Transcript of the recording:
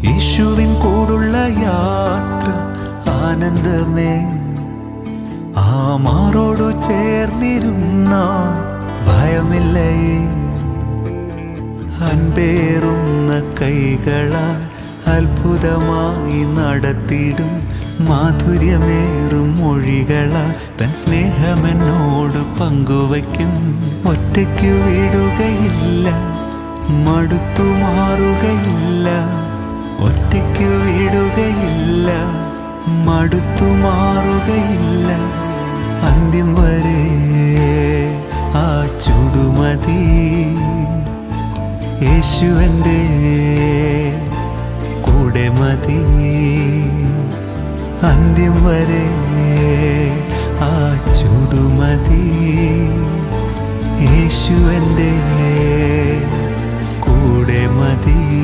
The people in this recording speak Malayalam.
യേശുവിൻ കൂടുള്ള യാത്ര ആനന്ദമേ. ആ മാറോടു ചേർന്നിരുന്ന ഭയമില്ലേ. അൻപേറുന്ന കൈകളാൽ അത്ഭുതമായി നടത്തിടും മാധുര്യമേറും മൊഴികളാൽ തൻ സ്നേഹമെന്നോട് പങ്കുവയ്ക്കും. ഒറ്റയ്ക്കു വിടുകയില്ല, മടുത്തു മാറുകയില്ല.